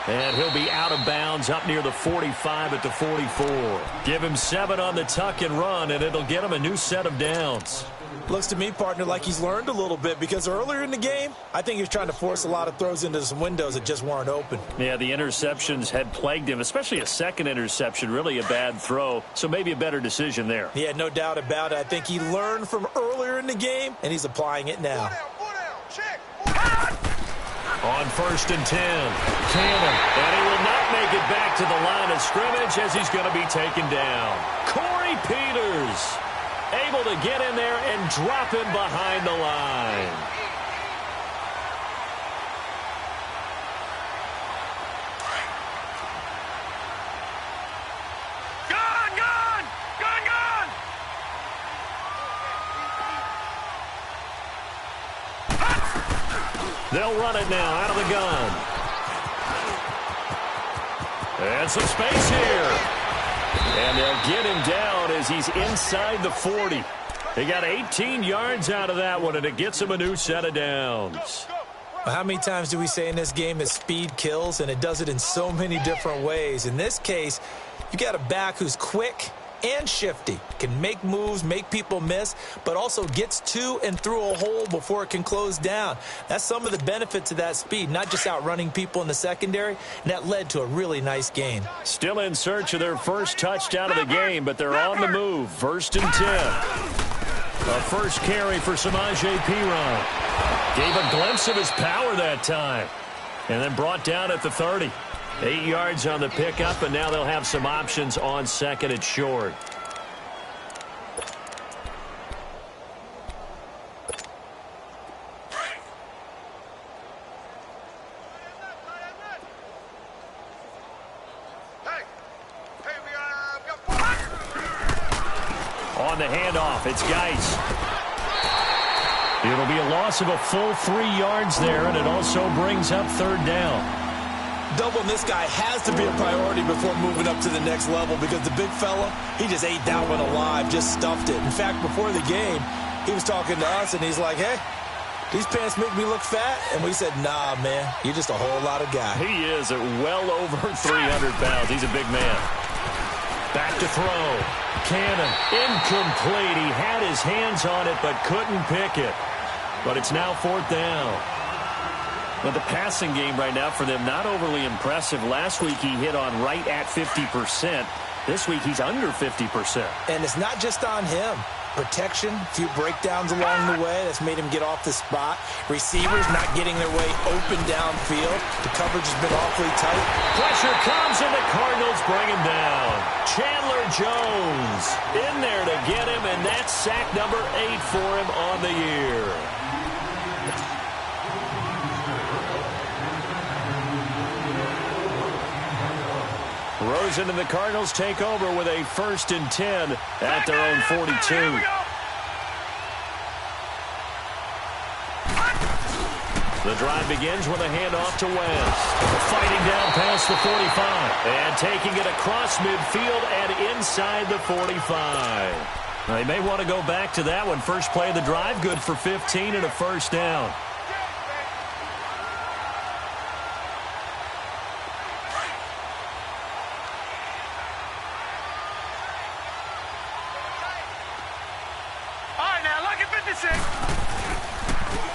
Speaker 5: And he'll be out of bounds up near the 45 at the 44. Give him 7 on the tuck and run, and it'll get him a new set of downs.
Speaker 6: Looks to me, partner, like he's learned a little bit, because earlier in the game, I think he was trying to force a lot of throws into some windows that just weren't open.
Speaker 5: Yeah, the interceptions had plagued him, especially a second interception, really a bad throw, so maybe a better decision there.
Speaker 6: Yeah, no doubt about it. I think he learned from earlier in the game, and he's applying it now.
Speaker 5: On first and 10, Cannon, and he will not make it back to the line of scrimmage as he's going to be taken down. Corey Peters able to get in there and drop him behind the line.
Speaker 7: Gone!
Speaker 5: They'll run it now out of the gun. And some space here. And they'll get him down as he's inside the 40. They got 18 yards out of that one, and it gets him a new set of downs.
Speaker 6: Well, how many times do we say in this game that speed kills, and it does it in so many different ways? In this case, you got a back who's quick and shifty, can make moves, make people miss, but also gets to and through a hole before it can close down. That's some of the benefits of that speed, not just outrunning people in the secondary, and that led to a really nice gain.
Speaker 5: Still in search of their first touchdown of the game, but they're on the move. First and 10. A first carry for Samaje Perine. Gave a glimpse of his power that time, and then brought down at the 30. 8 yards on the pickup, and now they'll have some options on second and short. On the handoff, it's Geis. It'll be a loss of a full 3 yards there, and it also brings up third down.
Speaker 6: Doubling this guy has to be a priority before moving up to the next level because the big fella, he just ate that one alive, just stuffed it. In fact, before the game, he was talking to us, and he's like, hey, these pants make me look fat? And we said, nah, man, you're just a whole lot of guy.
Speaker 5: He is at well over 300 pounds. He's a big man. Back to throw. Cannon, incomplete. He had his hands on it but couldn't pick it. But it's now fourth down. But the passing game right now for them, not overly impressive. Last week he hit on right at 50%. This week he's under 50%.
Speaker 6: And it's not just on him. Protection, a few breakdowns along the way. That's made him get off the spot. Receivers not getting their way open downfield. The coverage has been awfully tight.
Speaker 5: Pressure comes and the Cardinals bring him down. Chandler Jones in there to get him, and that's sack number 8 for him on the year. Rosen and the Cardinals take over with a 1st and 10 at their own 42. The drive begins with a handoff to West. Fighting down past the 45. And taking it across midfield and inside the 45. Now, they may want to go back to that one. First play of the drive, good for 15 and a first down.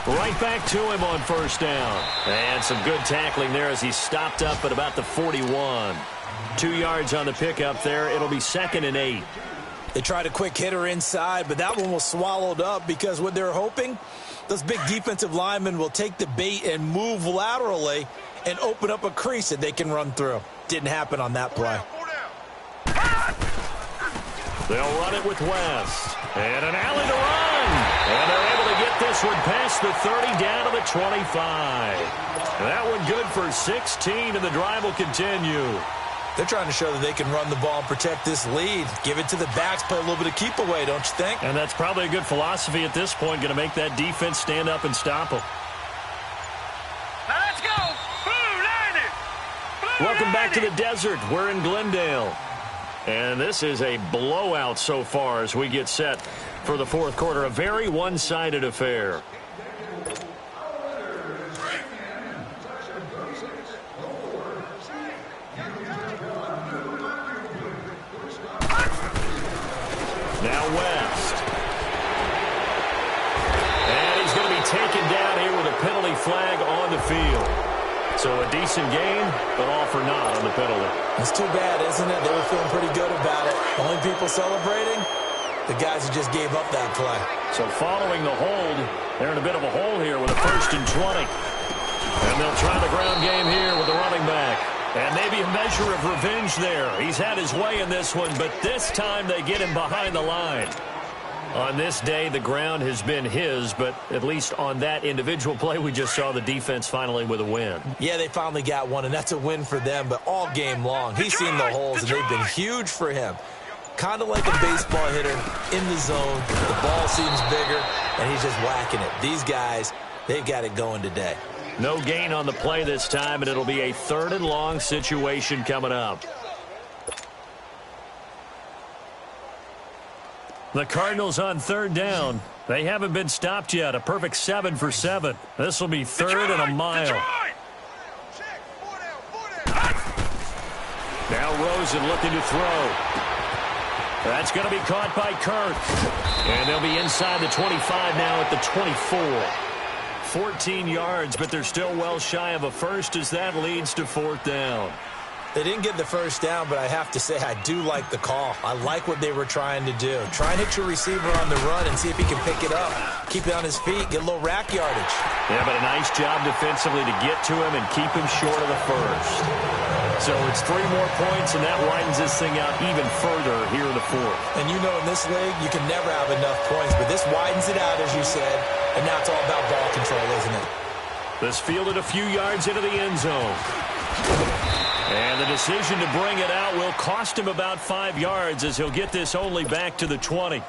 Speaker 5: Right back to him on first down. And some good tackling there as he stopped up at about the 41. 2 yards on the pickup there. It'll be 2nd and 8.
Speaker 6: They tried a quick hitter inside, but that one was swallowed up because what they're hoping, those big defensive linemen will take the bait and move laterally and open up a crease that they can run through. Didn't happen on that play.
Speaker 5: They'll run it with West. And an alley to run. And they're able to get this one past the 30 down to the 25. That one good for 16, and the drive will continue.
Speaker 6: They're trying to show that they can run the ball and protect this lead. Give it to the backs, play a little bit of keep away, don't you think?
Speaker 5: And that's probably a good philosophy at this point, going to make that defense stand up and stop them.
Speaker 7: Now let's go. Blue 90. Blue
Speaker 5: Welcome
Speaker 7: 90.
Speaker 5: back to the desert. We're in Glendale. And this is a blowout so far as we get set for the fourth quarter. A very one-sided affair. Now West. And he's going to be taken down here with a penalty flag on the field. So a decent gain, but all for naught on the penalty.
Speaker 6: It's too bad, isn't it? They were feeling pretty good about it. Only people celebrating, the guys who just gave up that play.
Speaker 5: So following the hold, they're in a bit of a hole here with a 1st and 20. And they'll try the ground game here with the running back. And maybe a measure of revenge there. He's had his way in this one, but this time they get him behind the line. On this day, the ground has been his, but at least on that individual play, we just saw the defense finally with a win.
Speaker 6: Yeah, they finally got one, and that's a win for them, but all game long, he's seen the holes, and they've been huge for him. Kind of like a baseball hitter in the zone. The ball seems bigger, and he's just whacking it. These guys, they've got it going today.
Speaker 5: No gain on the play this time, and it'll be a 3rd and long situation coming up. The Cardinals on 3rd down. They haven't been stopped yet. A perfect 7 for 7. This will be 3rd and a mile. Now Rosen looking to throw. That's going to be caught by Kirk. And they'll be inside the 25 now at the 24. 14 yards, but they're still well shy of a first as that leads to 4th down.
Speaker 6: They didn't get the first down, but I have to say I do like the call. I like what they were trying to do. Try and hit your receiver on the run and see if he can pick it up. Keep it on his feet, get a little rack yardage.
Speaker 5: Yeah, but a nice job defensively to get to him and keep him short of the first. So it's 3 more points, and that widens this thing out even further here in the fourth.
Speaker 6: And you know in this league, you can never have enough points, but this widens it out, as you said, and now it's all about ball control, isn't it?
Speaker 5: This fielded a few yards into the end zone. And the decision to bring it out will cost him about 5 yards as he'll get this only back to the 20.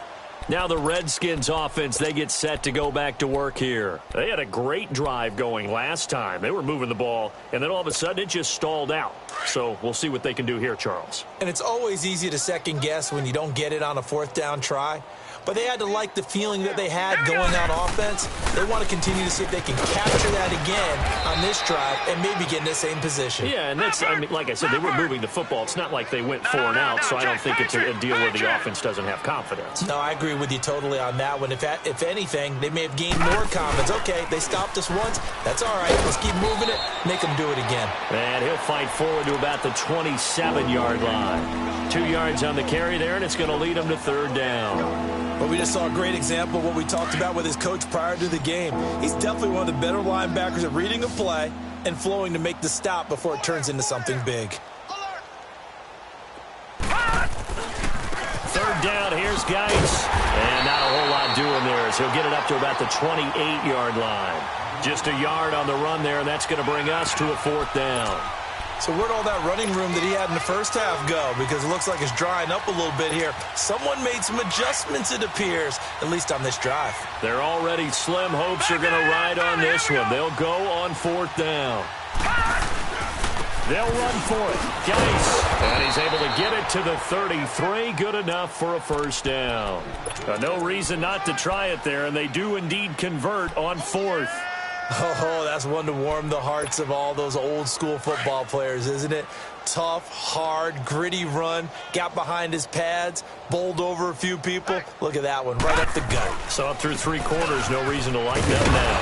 Speaker 5: Now the Redskins offense, they get set to go back to work here. They had a great drive going last time. They were moving the ball, and then all of a sudden it just stalled out. So we'll see what they can do here, Charles.
Speaker 6: And it's always easy to second guess when you don't get it on a 4th down try. But they had to like the feeling that they had going on offense. They want to continue to see if they can capture that again on this drive and maybe get in the same position.
Speaker 5: Yeah, and that's, I mean, like I said, they were moving the football. It's not like they went 4 and out, so I don't think it's a deal where the offense doesn't have confidence.
Speaker 6: No, I agree with you totally on that one. If anything, they may have gained more confidence. Okay, they stopped us once. That's all right. Let's keep moving it. Make them do it again.
Speaker 5: And he'll fight forward to about the 27-yard line. 2 yards on the carry there, and it's going to lead him to 3rd down.
Speaker 6: But we just saw a great example of what we talked about with his coach prior to the game. He's definitely one of the better linebackers at reading a play and flowing to make the stop before it turns into something big.
Speaker 5: 3rd down, here's Geis. And not a whole lot doing there as he'll get it up to about the 28-yard line. Just a yard on the run there, and that's going to bring us to a 4th down.
Speaker 6: So where'd all that running room that he had in the first half go? Because it looks like it's drying up a little bit here. Someone made some adjustments, it appears, at least on this drive.
Speaker 5: They're already slim hopes are going to ride on this one. They'll go on 4th down. They'll run for it. Geis. And he's able to get it to the 33. Good enough for a 1st down. No reason not to try it there, and they do indeed convert on 4th.
Speaker 6: Oh, that's one to warm the hearts of all those old-school football players, isn't it? Tough, hard, gritty run, got behind his pads, bowled over a few people. Look at that one, right up the gut.
Speaker 5: So up through 3 quarters, no reason to lighten up now.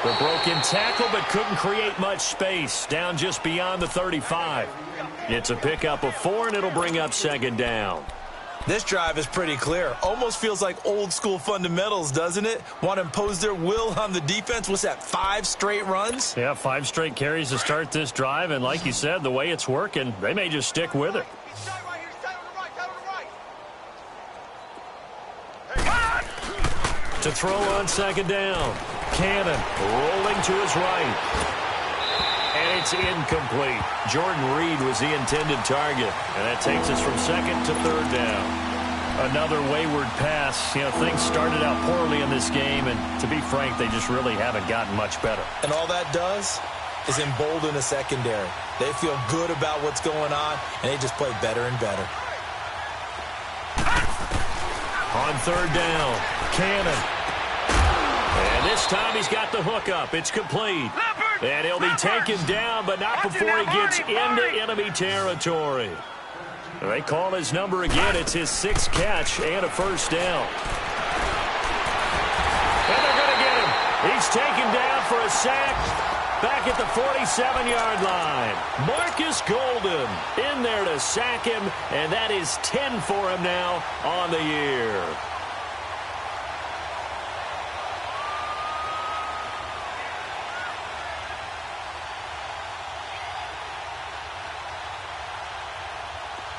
Speaker 5: The broken tackle, but couldn't create much space. Down just beyond the 35. It's a pickup of 4, and it'll bring up 2nd down.
Speaker 6: This drive is pretty clear. Almost feels like old-school fundamentals, doesn't it? Want to impose their will on the defense. What's that, 5 straight runs?
Speaker 5: Yeah, 5 straight carries to start this drive, and like you said, the way it's working, they may just stick with it. To throw on 2nd down. Cannon rolling to his right. And it's incomplete. Jordan Reed was the intended target. And that takes us from 2nd to 3rd down. Another wayward pass. You know, things started out poorly in this game, and to be frank, they just really haven't gotten much better.
Speaker 6: And all that does is embolden a secondary. They feel good about what's going on, and they just play better and better.
Speaker 5: On 3rd down, Cannon. And this time he's got the hook up. It's complete. And he'll be taken down, but not before he gets into enemy territory. They call his number again. It's his 6th catch and a 1st down. And they're going to get him. He's taken down for a sack back at the 47-yard line. Marcus Golden in there to sack him, and that is 10 for him now on the year.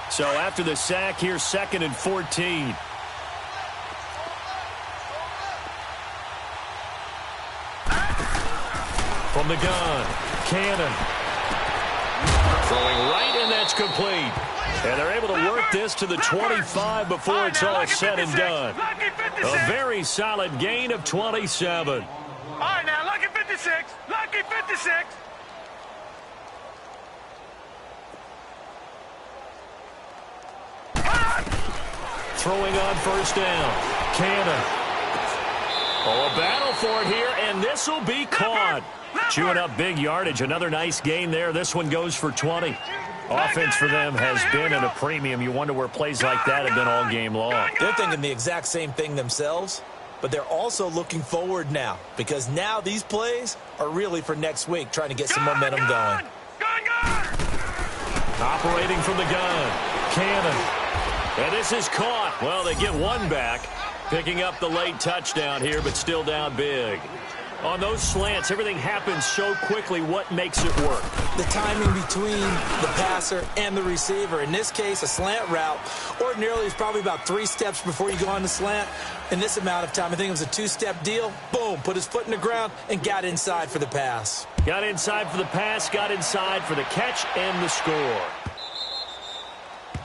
Speaker 5: So after the sack, here's 2nd and 14. From the gun, Cannon. Throwing right, and that's complete. And they're able to work this to the 25 before it's all said and done. A very solid gain of 27.
Speaker 7: All right, now, lucky 56. Lucky 56.
Speaker 5: Throwing on 1st down. Cannon. Oh, a battle for it here, and this will be caught. Chewing up big yardage. Another nice gain there. This one goes for 20. Offense for them has been at a premium. You wonder where plays like that have been all game long.
Speaker 6: They're thinking the exact same thing themselves, but they're also looking forward now because now these plays are really for next week, trying to get some momentum going.
Speaker 5: Operating from the gun. Cannon. And this is caught. Well, they get one back, picking up the late touchdown here, but still down big. On those slants, everything happens so quickly. What makes it work?
Speaker 6: The timing between the passer and the receiver. In this case, a slant route ordinarily is probably about 3 steps before you go on the slant. In this amount of time, I think it was a 2-step deal. Boom, put his foot in the ground and got inside for the pass.
Speaker 5: Got inside for the pass, got inside for the catch and the score.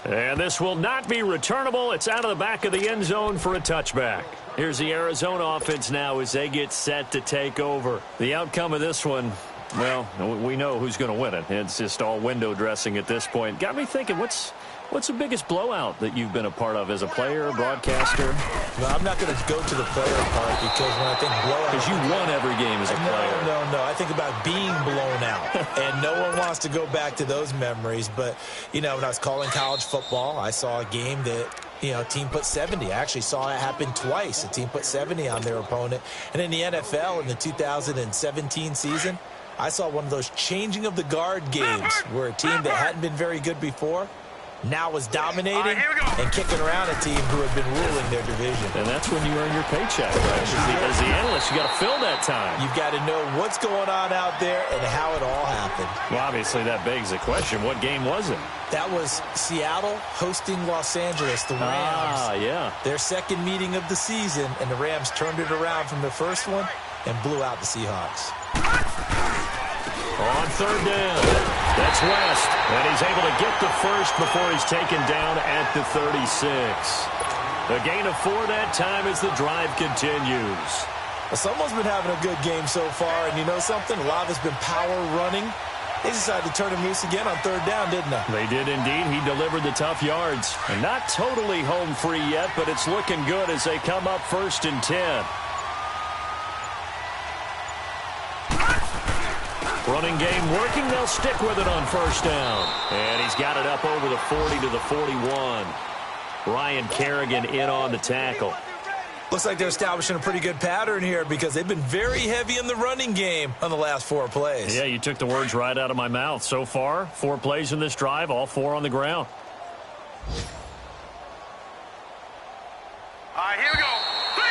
Speaker 5: And this will not be returnable. It's out of the back of the end zone for a touchback. Here's the Arizona offense now as they get set to take over. The outcome of this one, well, we know who's going to win it. It's just all window dressing at this point. Got me thinking, what's the biggest blowout that you've been a part of as a player, broadcaster?
Speaker 6: Well, I'm not going to go to the player part because when I think blowout...
Speaker 5: Because you won every game as a player.
Speaker 6: No. I think about being blown out. And no one wants to go back to those memories. But, you know, when I was calling college football, I saw a game that... team put 70. I actually saw it happen twice. A team put 70 on their opponent. And in the NFL, in the 2017 season, I saw one of those changing of the guard games where a team that hadn't been very good before now was dominating and kicking around a team who had been ruling their division.
Speaker 5: And that's when you earn your paycheck, right? As the analyst, you got to fill that time.
Speaker 6: You've got to know what's going on out there and how it all happened.
Speaker 5: Well, obviously, that begs the question, what game was it?
Speaker 6: That was Seattle hosting Los Angeles, the Rams.
Speaker 5: Yeah.
Speaker 6: Their second meeting of the season, and the Rams turned it around from the first one and blew out the Seahawks.
Speaker 5: On third down, that's West, and he's able to get the first before he's taken down at the 36. A gain of 4 that time as the drive continues.
Speaker 6: Well, someone's been having a good game so far, and you know something? A lot of it's been power running. They decided to turn him loose again on third down, didn't they?
Speaker 5: They did indeed. He delivered the tough yards. And not totally home free yet, but it's looking good as they come up 1st and 10. Running game working. They'll stick with it on 1st down. And he's got it up over the 40 to the 41. Ryan Kerrigan in on the tackle.
Speaker 6: Looks like they're establishing a pretty good pattern here because they've been very heavy in the running game on the last 4 plays.
Speaker 5: Yeah, you took the words right out of my mouth. So far, 4 plays in this drive, all 4 on the ground.
Speaker 7: All right, here we go. 3-19!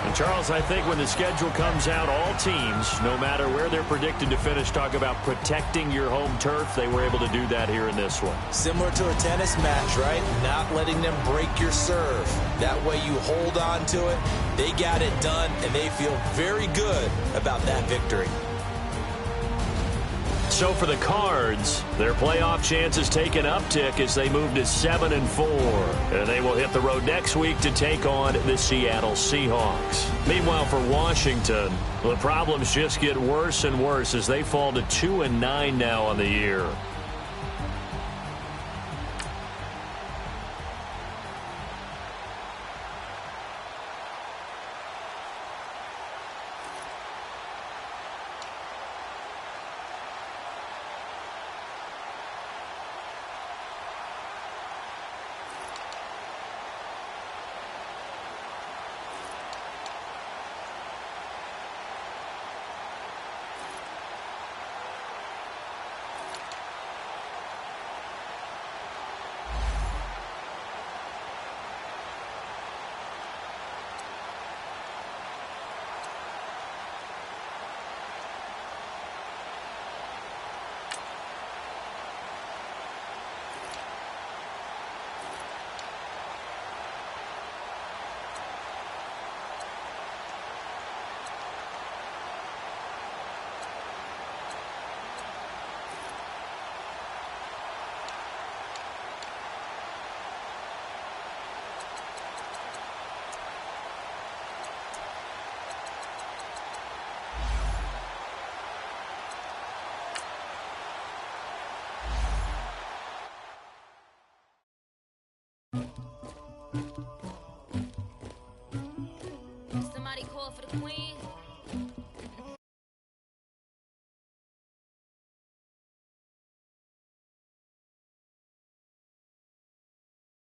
Speaker 5: And Charles, I think when the schedule comes out, all teams, no matter where they're predicted to finish, talk about protecting your home turf. They were able to do that here in this one.
Speaker 6: Similar to a tennis match, right? Not letting them break your serve. That way you hold on to it. They got it done, and they feel very good about that victory.
Speaker 5: So for the Cards, their playoff chances take an uptick as they move to 7-4. And they will hit the road next week to take on the Seattle Seahawks. Meanwhile, for Washington, the problems just get worse and worse as they fall to 2-9 now on the year.
Speaker 8: Somebody call for the queen.